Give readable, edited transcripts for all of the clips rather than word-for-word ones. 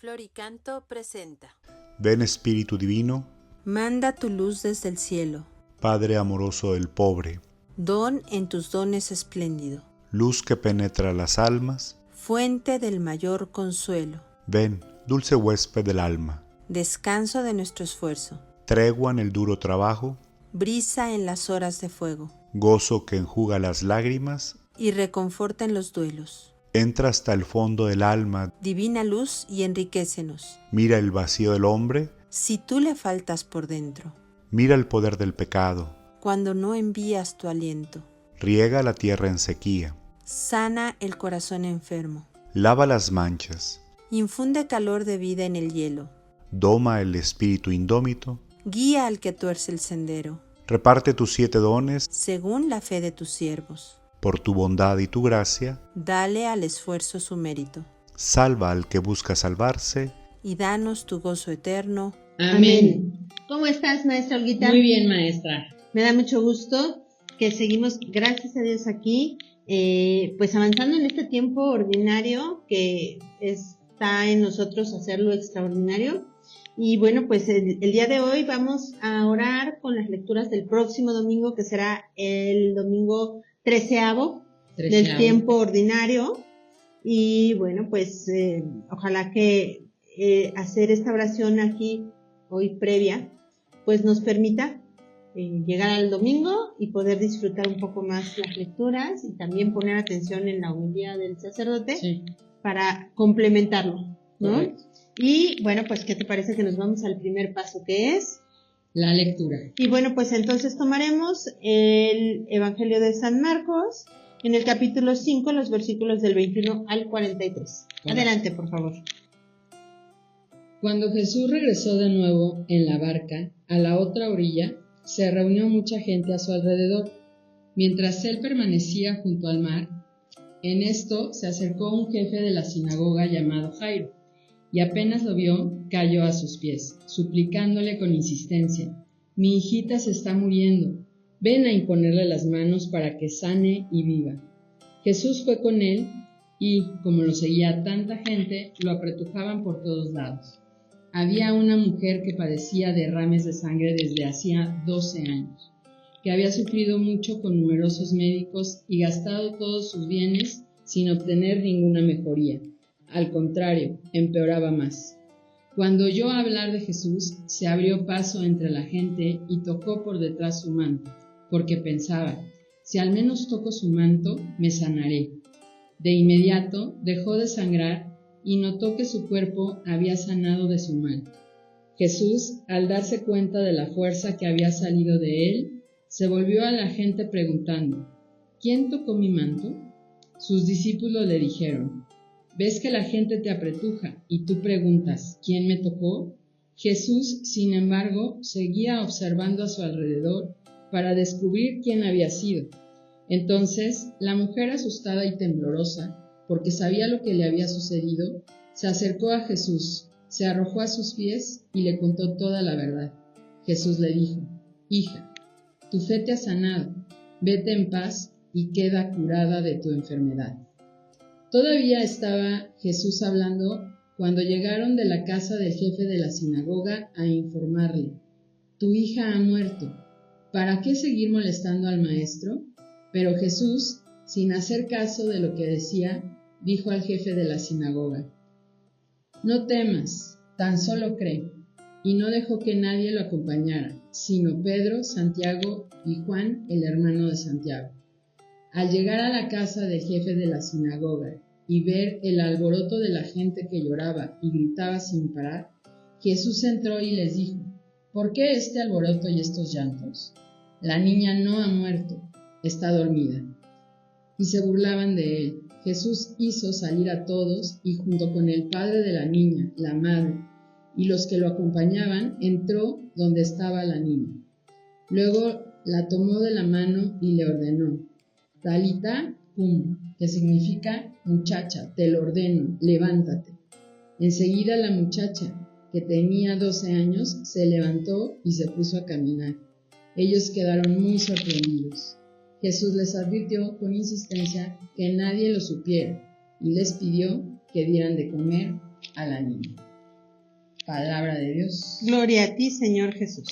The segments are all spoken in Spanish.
Flor y Canto presenta. Ven Espíritu Divino, Manda tu luz desde el cielo, Padre amoroso del pobre, don en tus dones espléndido, luz que penetra las almas, fuente del mayor consuelo, ven, dulce huésped del alma, descanso de nuestro esfuerzo, tregua en el duro trabajo, brisa en las horas de fuego, gozo que enjuga las lágrimas, y reconforta en los duelos. entra hasta el fondo del alma, Divina luz y enriquécenos, mira el vacío del hombre, si tú le faltas por dentro, mira el poder del pecado, cuando no envías tu aliento, riega la tierra en sequía, sana el corazón enfermo, lava las manchas, infunde calor de vida en el hielo, doma el espíritu indómito, guía al que tuerce el sendero, reparte tus 7 dones, según la fe de tus siervos. por tu bondad y tu gracia, Dale al esfuerzo su mérito, salva al que busca salvarse, y danos tu gozo eterno. Amén. ¿Cómo estás, maestra Olguita? Muy bien, maestra. Me da mucho gusto que seguimos, gracias a Dios, aquí, pues avanzando en este tiempo ordinario que está en nosotros hacerlo extraordinario. Y bueno, pues el día de hoy vamos a orar con las lecturas del próximo domingo, que será el domingo 13º del tiempo ordinario. Y bueno, pues ojalá que hacer esta oración aquí hoy previa, pues nos permita llegar al domingo y poder disfrutar un poco más las lecturas y también poner atención en la homilía del sacerdote, sí, para complementarlo, ¿no? Correcto. Y bueno, pues ¿qué te parece que nos vamos al primer paso, que es? La lectura. Y bueno, pues entonces tomaremos el Evangelio de San Marcos en el capítulo 5, los versículos del 21 al 43. Adelante, por favor. Cuando Jesús regresó de nuevo en la barca a la otra orilla, se reunió mucha gente a su alrededor. Mientras él permanecía junto al mar, en esto se acercó un jefe de la sinagoga llamado Jairo, y apenas lo vio, cayó a sus pies, suplicándole con insistencia: «Mi hijita se está muriendo, ven a imponerle las manos para que sane y viva». Jesús fue con él y, como lo seguía tanta gente, lo apretujaban por todos lados. Había una mujer que padecía derrames de sangre desde hacía 12 años, que había sufrido mucho con numerosos médicos y gastado todos sus bienes sin obtener ninguna mejoría. Al contrario, empeoraba más. Cuando oyó hablar de Jesús, se abrió paso entre la gente y tocó por detrás su manto, porque pensaba: «Si al menos toco su manto, me sanaré». De inmediato dejó de sangrar y notó que su cuerpo había sanado de su mal. Jesús, al darse cuenta de la fuerza que había salido de él, se volvió a la gente preguntando: «¿Quién tocó mi manto?». Sus discípulos le dijeron: «¿Ves que la gente te apretuja y tú preguntas: ¿quién me tocó?». Jesús, sin embargo, seguía observando a su alrededor para descubrir quién había sido. Entonces, la mujer, asustada y temblorosa, porque sabía lo que le había sucedido, se acercó a Jesús, se arrojó a sus pies y le contó toda la verdad. Jesús le dijo: «Hija, tu fe te ha sanado, vete en paz y queda curada de tu enfermedad». Todavía estaba Jesús hablando cuando llegaron de la casa del jefe de la sinagoga a informarle: «Tu hija ha muerto, ¿para qué seguir molestando al maestro?». Pero Jesús, sin hacer caso de lo que decía, dijo al jefe de la sinagoga: «No temas, tan solo cree». Y no dejó que nadie lo acompañara, sino Pedro, Santiago y Juan, el hermano de Santiago. Al llegar a la casa del jefe de la sinagoga y ver el alboroto de la gente que lloraba y gritaba sin parar, Jesús entró y les dijo: «¿Por qué este alboroto y estos llantos? La niña no ha muerto, está dormida». Y se burlaban de él. Jesús hizo salir a todos y, junto con el padre de la niña, la madre y los que lo acompañaban, entró donde estaba la niña. Luego la tomó de la mano y le ordenó: «Talita cum», que significa: «Muchacha, te lo ordeno, levántate». Enseguida la muchacha, que tenía 12 años, se levantó y se puso a caminar. Ellos quedaron muy sorprendidos. Jesús les advirtió con insistencia que nadie lo supiera y les pidió que dieran de comer a la niña. Palabra de Dios. Gloria a ti, Señor Jesús.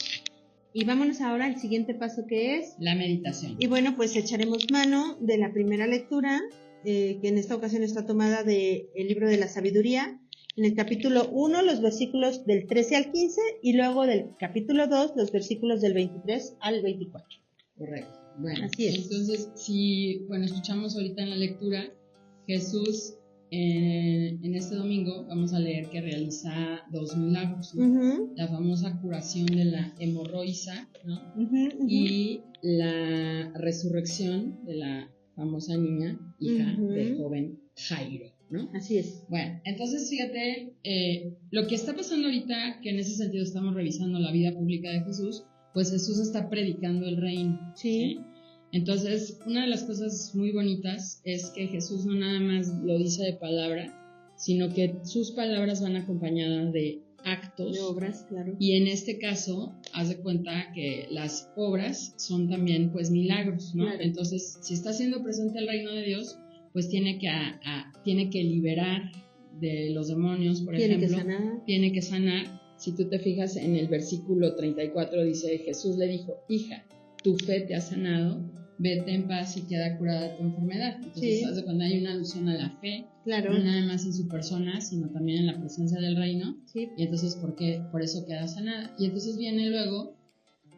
Y vámonos ahora al siguiente paso, que es La meditación. Y bueno, pues echaremos mano de la primera lectura, que en esta ocasión está tomada del libro de la sabiduría, en el capítulo 1, los versículos del 13 al 15, y luego del capítulo 2, los versículos del 23 al 24. Correcto. Bueno, Así es. Entonces, si, escuchamos ahorita en la lectura, Jesús, en este domingo, vamos a leer que realiza 2 milagros, ¿no? Uh-huh. La famosa curación de la hemorroisa, ¿no? Uh-huh. Y la resurrección de la famosa niña, hija del joven Jairo, ¿no? Así es. Bueno, entonces fíjate, lo que está pasando ahorita, que en ese sentido estamos revisando la vida pública de Jesús, pues Jesús está predicando el reino. Sí. Entonces, una de las cosas muy bonitas es que Jesús no nada más lo dice de palabra, sino que sus palabras van acompañadas de actos. De obras, claro. Y en este caso, haz de cuenta que las obras son también pues milagros, ¿no? Claro. Entonces, si está siendo presente el reino de Dios, pues tiene que liberar de los demonios, por ejemplo. Tiene que sanar. Si tú te fijas en el versículo 34 dice, Jesús le dijo, hija, tu fe te ha sanado, vete en paz y queda curada de tu enfermedad. Entonces, Sí. haz de cuenta, hay una alusión a la fe, Claro. no nada más en su persona, sino también en la presencia del reino. Sí. Y entonces, por eso queda sanada. Y entonces viene luego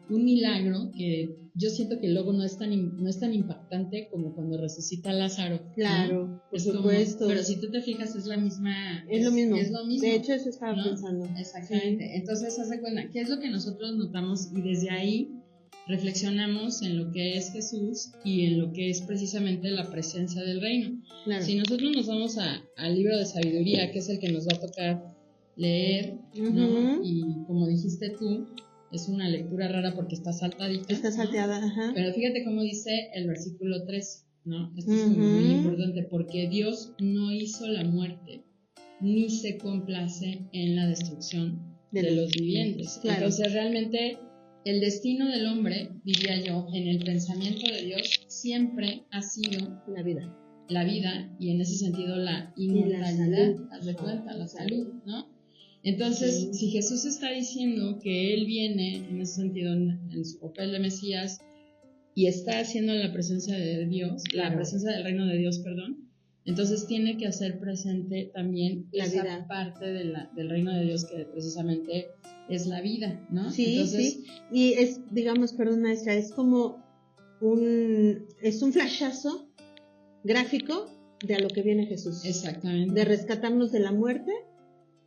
un milagro que yo siento que luego no es tan impactante como cuando resucita a Lázaro, ¿no? Claro, por Es supuesto. pero si tú te fijas, es la misma. Es lo mismo. Es lo mismo. De hecho, eso estaba ¿no? pensando. Exactamente. Sí. Entonces, haz de cuenta, ¿qué es lo que nosotros notamos? Y desde ahí reflexionamos en lo que es Jesús y en lo que es precisamente la presencia del reino. Claro. Si nosotros nos vamos al libro de sabiduría, que es el que nos va a tocar leer, ¿no? Y como dijiste tú, es una lectura rara porque está saltadita. Está salteada, ¿no? ajá. Pero fíjate cómo dice el versículo 3, ¿no? Esto es muy importante, porque Dios no hizo la muerte, ni se complace en la destrucción de los vivientes. Claro. Entonces realmente el destino del hombre, diría yo, en el pensamiento de Dios, siempre ha sido la vida y en ese sentido la inmortalidad, haz de cuenta, la salud, ¿no? Entonces, si Jesús está diciendo que Él viene, en ese sentido, en su papel de Mesías, y está haciendo la presencia de Dios, la presencia del reino de Dios, perdón, entonces tiene que hacer presente también esa vida. Parte del reino de Dios que precisamente es la vida, ¿no? Sí, entonces, sí. Y es, digamos, perdón maestra, es como un flashazo gráfico de a lo que viene Jesús. Exactamente. De rescatarnos de la muerte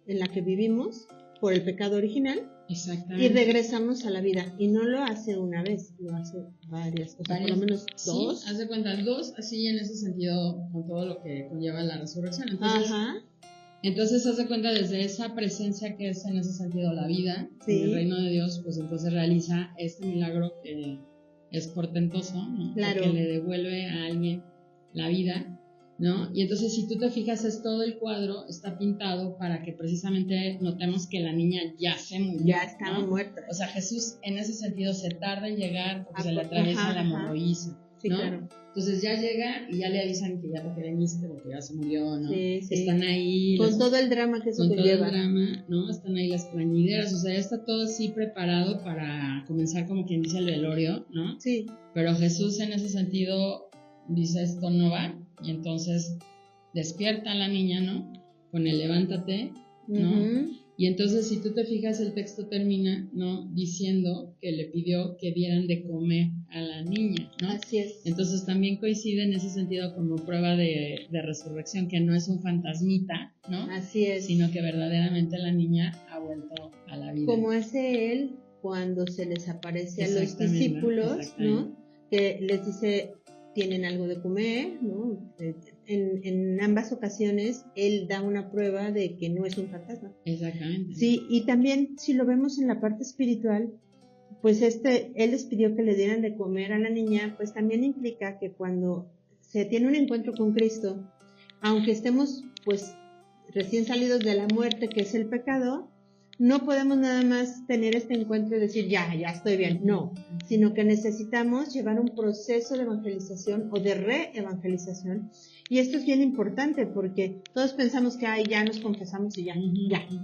en la que vivimos por el pecado original. Exactamente. Y regresamos a la vida. Y no lo hace una vez, lo hace varias cosas, por lo menos 2. Sí, haz de cuenta, 2, así en ese sentido, con todo lo que conlleva la resurrección. Entonces, entonces haz de cuenta desde esa presencia que es en ese sentido la vida, en el reino de Dios, pues entonces realiza este milagro que es portentoso, ¿no? Claro. Porque le devuelve a alguien la vida, ¿no? Y entonces si tú te fijas, es todo el cuadro está pintado para que precisamente notemos que la niña ya se murió. Ya estaba ¿no? muerta. O sea, Jesús en ese sentido se tarda en llegar porque se le atraviesa la hemorroísa, sí, ¿no? Claro. Entonces ya llega y ya le avisan que ya te veniste porque ya se murió, ¿no? Sí, sí. Están ahí. Con todo el drama que eso conlleva. Con todo el drama, ¿no? Están ahí las plañideras, o sea, ya está todo así preparado para comenzar como quien dice el velorio, ¿no? Sí. Pero Jesús en ese sentido dice esto no va y entonces despierta a la niña, ¿no? Con el levántate, ¿no? Y entonces si tú te fijas el texto termina, ¿no? Diciendo que le pidió que dieran de comer a la niña, ¿no? Así es. Entonces también coincide en ese sentido como prueba de resurrección, que no es un fantasmita, ¿no? Así es. Sino que verdaderamente la niña ha vuelto a la vida. Como hace él cuando se les aparece a los discípulos, ¿no? Que les dice, tienen algo de comer, ¿no? En ambas ocasiones él da una prueba de que no es un fantasma. Exactamente. Sí, y también si lo vemos en la parte espiritual, pues él les pidió que le dieran de comer a la niña, pues también implica que cuando se tiene un encuentro con Cristo, aunque estemos pues recién salidos de la muerte que es el pecado, no podemos nada más tener este encuentro y decir, ya estoy bien. No, sino que necesitamos llevar un proceso de evangelización o de reevangelización. Y esto es bien importante porque todos pensamos que ya nos confesamos y ya,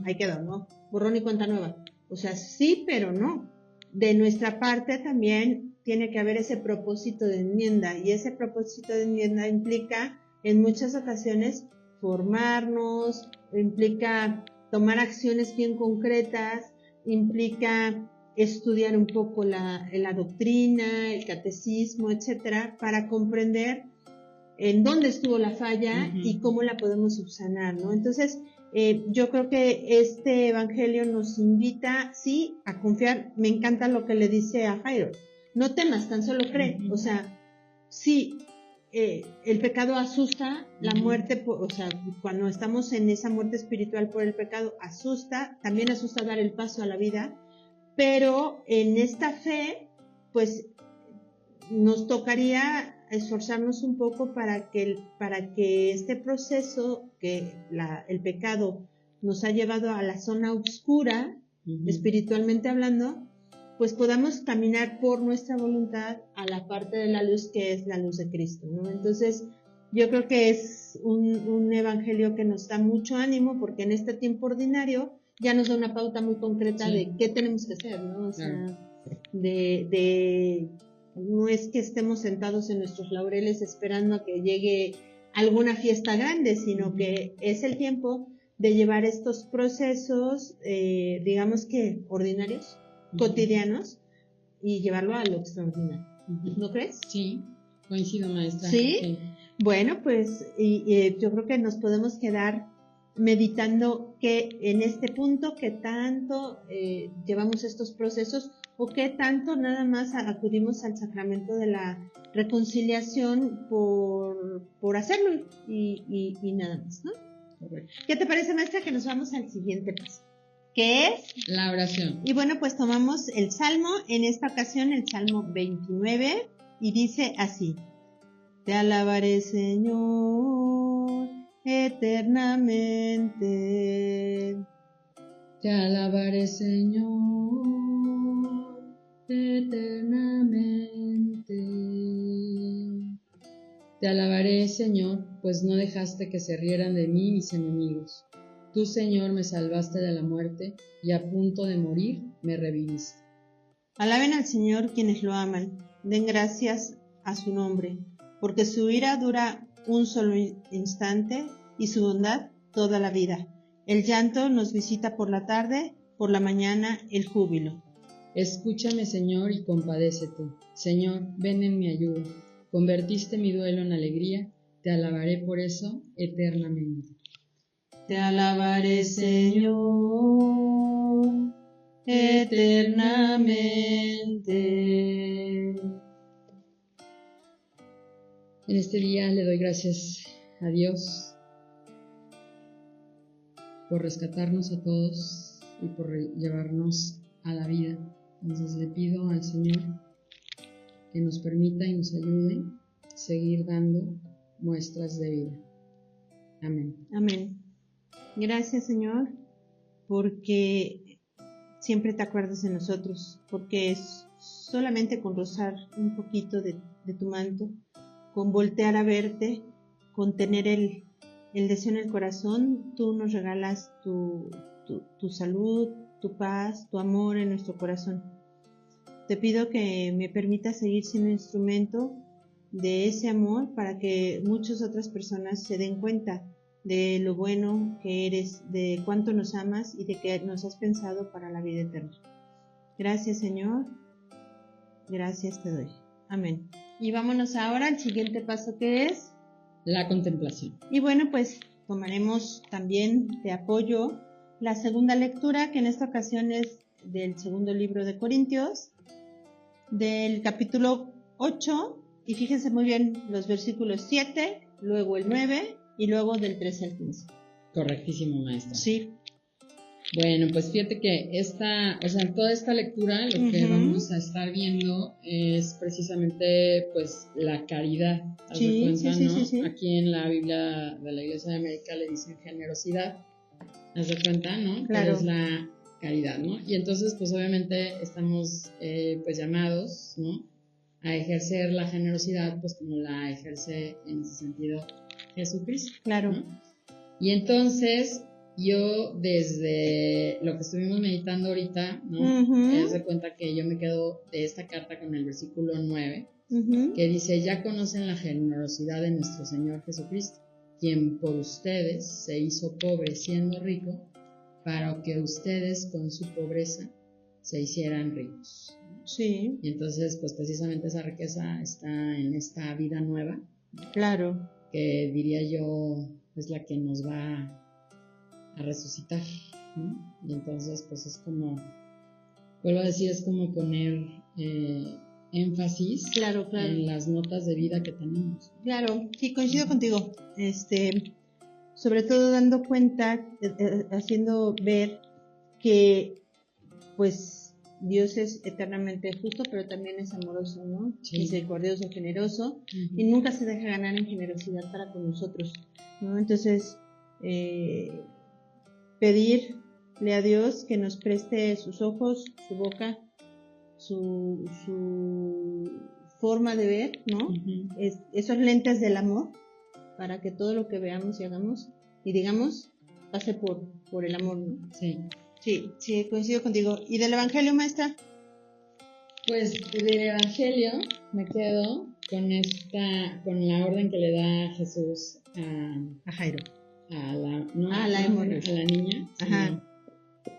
ahí quedó, ¿no? Borrón y cuenta nueva. O sea, sí, pero no. De nuestra parte también tiene que haber ese propósito de enmienda, y ese propósito de enmienda implica en muchas ocasiones formarnos, implica tomar acciones bien concretas, implica estudiar un poco la doctrina, el catecismo, etcétera, para comprender en dónde estuvo la falla y cómo la podemos subsanar, ¿no? Entonces, yo creo que este evangelio nos invita, sí, a confiar. Me encanta lo que le dice a Jairo: no temas, tan solo cree. O sea, sí, el pecado asusta, la muerte, o sea, cuando estamos en esa muerte espiritual por el pecado, asusta, también asusta dar el paso a la vida, pero en esta fe, pues, nos tocaría esforzarnos un poco para que este proceso que el pecado nos ha llevado a la zona oscura, espiritualmente hablando, pues podamos caminar por nuestra voluntad a la parte de la luz que es la luz de Cristo, ¿no? Entonces, yo creo que es un evangelio que nos da mucho ánimo, porque en este tiempo ordinario ya nos da una pauta muy concreta de qué tenemos que hacer, ¿no? O sea, no es que estemos sentados en nuestros laureles esperando a que llegue alguna fiesta grande, sino que es el tiempo de llevar estos procesos, digamos que ordinarios, cotidianos, y llevarlo a lo extraordinario. ¿No crees? Sí, coincido, maestra. ¿Sí? Bueno, pues yo creo que nos podemos quedar meditando que en este punto que tanto llevamos estos procesos, o que tanto nada más acudimos al sacramento de la reconciliación por hacerlo y nada más, ¿no? Correcto. ¿Qué te parece, maestra, que nos vamos al siguiente paso? ¿Qué es? La oración. Y bueno, pues tomamos el Salmo, en esta ocasión el Salmo 29, y dice así: te alabaré, Señor, eternamente. Te alabaré, Señor, eternamente. Te alabaré, Señor, pues no dejaste que se rieran de mí mis enemigos. Tú, Señor, me salvaste de la muerte, y a punto de morir me reviviste. Alaben al Señor quienes lo aman, den gracias a su nombre, porque su ira dura un solo instante y su bondad toda la vida. El llanto nos visita por la tarde, por la mañana el júbilo. Escúchame, Señor, y compadécete. Señor, ven en mi ayuda. Convertiste mi duelo en alegría, te alabaré por eso eternamente. Te alabaré, Señor, eternamente. En este día le doy gracias a Dios por rescatarnos a todos y por llevarnos a la vida. Entonces le pido al Señor que nos permita y nos ayude a seguir dando muestras de vida. Amén. Amén. Gracias, Señor, porque siempre te acuerdas de nosotros, porque es solamente con rozar un poquito de tu manto, con voltear a verte, con tener el deseo en el corazón, tú nos regalas tu salud, tu paz, tu amor en nuestro corazón. Te pido que me permitas seguir siendo instrumento de ese amor para que muchas otras personas se den cuenta de lo bueno que eres, de cuánto nos amas y de que nos has pensado para la vida eterna. Gracias, Señor. Gracias te doy. Amén. Y vámonos ahora al siguiente paso, que es la contemplación. Y bueno, pues tomaremos también de apoyo la segunda lectura, que en esta ocasión es del segundo libro de Corintios, del capítulo 8, y fíjense muy bien los versículos 7, luego el 9 y luego del 13 al 15. Correctísimo, maestra. Sí. Bueno, pues fíjate que toda esta lectura lo que vamos a estar viendo es precisamente pues la caridad. Haz de cuenta, ¿no? Sí. Aquí en la Biblia de la Iglesia de América le dicen generosidad. Haz de cuenta, ¿no? Claro. Pero es la caridad, ¿no? Y entonces, pues obviamente estamos pues llamados, ¿no? A ejercer la generosidad, pues como la ejerce en ese sentido Jesucristo. Claro. ¿No? Y entonces, yo desde lo que estuvimos meditando ahorita, ¿no? Te das de cuenta que yo me quedo de esta carta con el versículo 9, que dice, ya conocen la generosidad de nuestro Señor Jesucristo, quien por ustedes se hizo pobre siendo rico, para que ustedes con su pobreza se hicieran ricos. Sí. Y entonces, pues precisamente esa riqueza está en esta vida nueva. Claro. Que diría yo es la que nos va a resucitar, ¿no? Y entonces, pues es como, vuelvo a decir, es como poner énfasis Claro. en las notas de vida que tenemos. Claro, sí, coincido contigo. Sobre todo dando cuenta, haciendo ver que, pues, Dios es eternamente justo, pero también es amoroso, ¿no? Sí. Misericordioso, generoso, y nunca se deja ganar en generosidad para con nosotros, ¿no? Entonces, pedirle a Dios que nos preste sus ojos, su boca, su forma de ver, ¿no? Esos lentes del amor, para que todo lo que veamos y hagamos y digamos pase por el amor, ¿no? Sí. Sí, coincido contigo. ¿Y del Evangelio, maestra? Pues del Evangelio me quedo con la orden que le da Jesús A Jairo. a la niña, Ajá.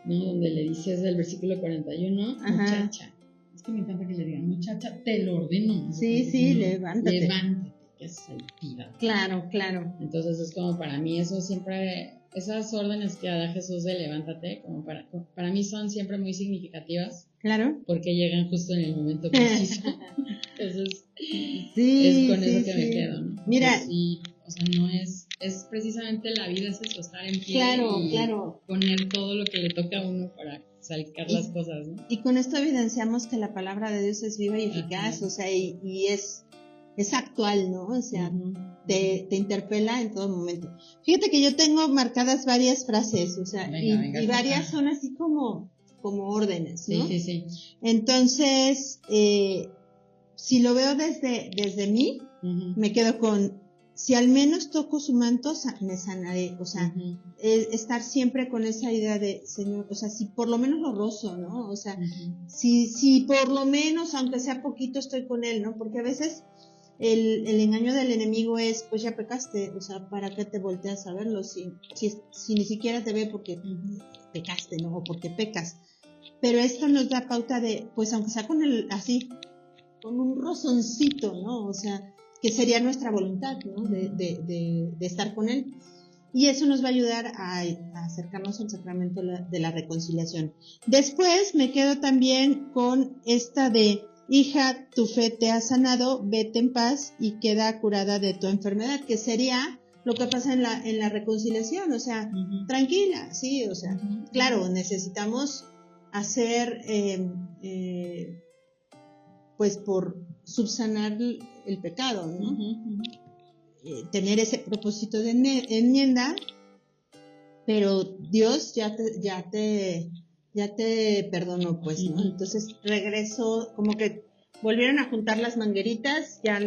¿no? Donde le dice desde el versículo 41, Ajá. muchacha, es que me encanta que le digan, muchacha, te lo ordeno. Sí, levántate. Levántate, que es altiva. Claro. Entonces es como para mí eso siempre, esas órdenes que da Jesús de levántate, como para mí son siempre muy significativas. Claro. Porque llegan justo en el momento preciso. Entonces, sí, es con eso que sí. me quedo, ¿no? Mira. Sí, o sea, no es precisamente la vida, es eso, estar en pie y poner todo lo que le toca a uno para sacar las cosas, ¿no? Y con esto evidenciamos que la palabra de Dios es viva y eficaz, o sea, y es actual, ¿no? O sea, te interpela en todo momento. Fíjate que yo tengo marcadas varias frases, o sea, venga, y varias son así como órdenes, ¿no? Sí. Entonces, si lo veo desde mí, me quedo con, si al menos toco su manto, me sanaré, o sea, estar siempre con esa idea de, Señor, o sea, si por lo menos lo rozo, ¿no? O sea, si por lo menos, aunque sea poquito, estoy con él, ¿no? Porque a veces el engaño del enemigo es, pues ya pecaste, o sea, ¿para qué te volteas a verlo si ni siquiera te ve porque pecaste, ¿no? O porque pecas. Pero esto nos da pauta de, pues aunque sea con un rozoncito, ¿no? O sea, que sería nuestra voluntad, ¿no? De estar con él. Y eso nos va a ayudar a acercarnos al sacramento de la reconciliación. Después me quedo también con esta de, hija, tu fe te ha sanado, vete en paz y queda curada de tu enfermedad, que sería lo que pasa en la reconciliación, o sea, tranquila, sí, o sea, claro, necesitamos hacer, pues por subsanar el pecado, ¿no? Tener ese propósito de enmienda, pero Dios ya te perdonó, pues, ¿no? Entonces regresó, como que volvieron a juntar las mangueritas, ya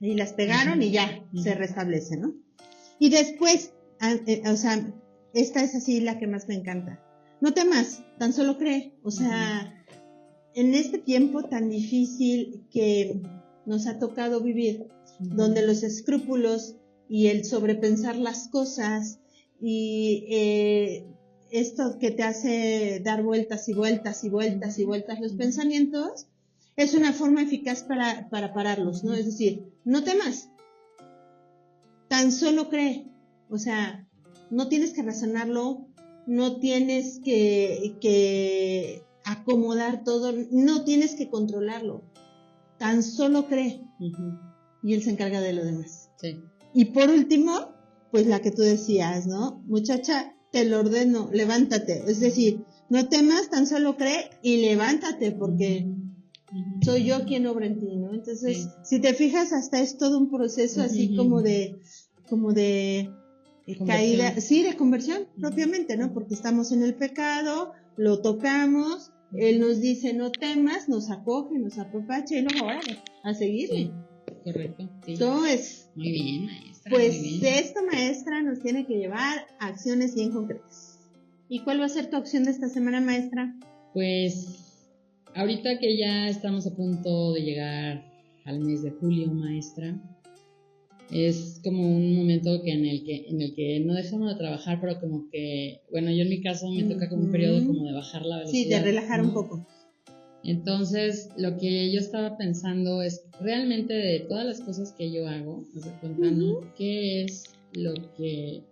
y las pegaron y ya se restablece, ¿no? Y después, o sea, esta es así la que más me encanta. No temas, tan solo cree. O sea, en este tiempo tan difícil que nos ha tocado vivir, donde los escrúpulos y el sobrepensar las cosas y esto que te hace dar vueltas y vueltas y vueltas y vueltas los pensamientos, es una forma eficaz para pararlos, ¿no? Es decir, no temas, tan solo cree. O sea, no tienes que razonarlo, no tienes que acomodar todo, no tienes que controlarlo, tan solo cree y él se encarga de lo demás. Sí. Y por último, pues la que tú decías, ¿no? Muchacha, te lo ordeno, levántate. Es decir, no temas, tan solo cree y levántate, porque soy yo quien obra en ti, ¿no? Entonces, si te fijas, hasta es todo un proceso así como de caída, sí, de conversión propiamente, ¿no? Porque estamos en el pecado, lo tocamos, Él nos dice no temas, nos acoge, nos apropacha y luego ahora a seguirle. Sí, correcto. Sí. Entonces, Muy bien, maestra. pues muy bien. esto, maestra, nos tiene que llevar a acciones bien concretas. ¿Y cuál va a ser tu acción de esta semana, maestra? Pues ahorita que ya estamos a punto de llegar al mes de julio, maestra, es como un momento en el que no dejamos de trabajar, pero como que, bueno, yo en mi caso me toca como un periodo como de bajar la velocidad. Sí, de relajar ¿no? un poco. Entonces, lo que yo estaba pensando es realmente de todas las cosas que yo hago, ¿me das cuenta, no? ¿Qué es lo que,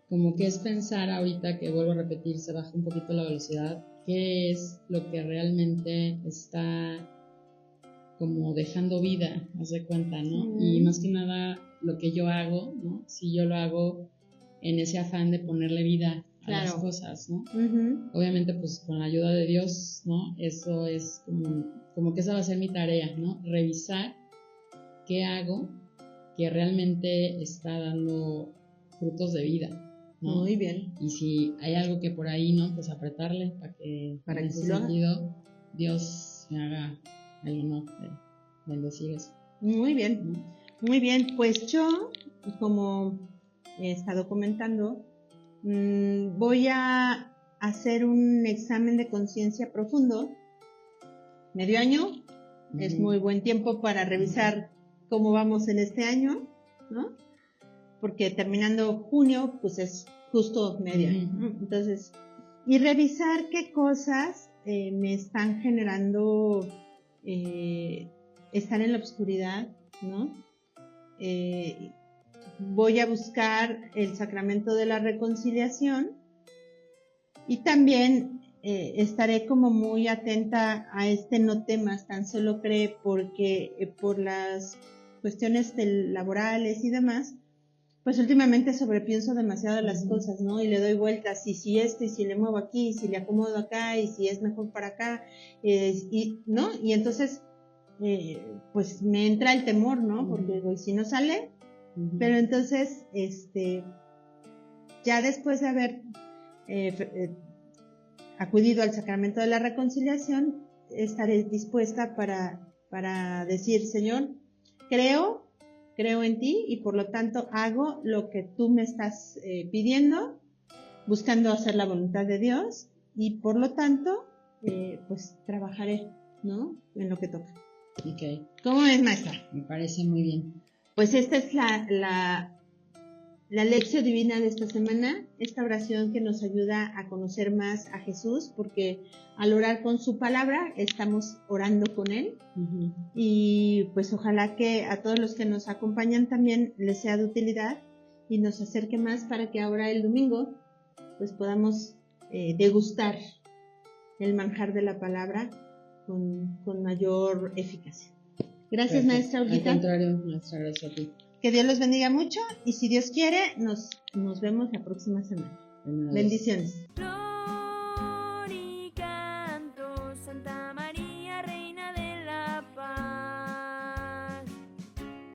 como que es pensar ahorita que vuelvo a repetir, se baja un poquito la velocidad? ¿Qué es lo que realmente está como dejando vida, haz de cuenta, ¿no? Y más que nada lo que yo hago, ¿no? Si yo lo hago en ese afán de ponerle vida a las cosas, ¿no? Obviamente pues con la ayuda de Dios, ¿no? Eso es como que esa va a ser mi tarea, ¿no? Revisar qué hago que realmente está dando frutos de vida, ¿no? Muy bien. Y si hay algo que por ahí, ¿no? Pues apretarle para que en ese sentido Dios me haga el honor de bendecir eso. Muy bien, muy bien. Pues yo, como he estado comentando, voy a hacer un examen de conciencia profundo. Medio año, es muy buen tiempo para revisar cómo vamos en este año, ¿no? Porque terminando junio, pues es justo medio año, ¿no? Entonces, y revisar qué cosas me están generando estar en la oscuridad, ¿no? Voy a buscar el sacramento de la reconciliación y también estaré como muy atenta a no temas, tan solo cree, porque por las cuestiones laborales y demás, pues últimamente sobrepienso demasiado las cosas, ¿no? Y le doy vueltas, y si esto, y si le muevo aquí, y si le acomodo acá, y si es mejor para acá, ¿no? Y entonces, pues me entra el temor, ¿no? Porque digo, ¿y si no sale? Pero entonces, ya después de haber acudido al sacramento de la reconciliación, estaré dispuesta para decir, Señor, creo en ti y por lo tanto hago lo que tú me estás pidiendo, buscando hacer la voluntad de Dios y por lo tanto, pues trabajaré, ¿no? En lo que toca. Okay. ¿Cómo es, maestra? Me parece muy bien. Pues esta es la lección divina de esta semana, esta oración que nos ayuda a conocer más a Jesús, porque al orar con su palabra estamos orando con Él. Y pues ojalá que a todos los que nos acompañan también les sea de utilidad y nos acerque más para que ahora el domingo pues podamos degustar el manjar de la palabra con mayor eficacia. Gracias, maestra Olguita. Al contrario, maestra, gracias a ti. Que Dios los bendiga mucho y si Dios quiere, nos vemos la próxima semana. Bendiciones.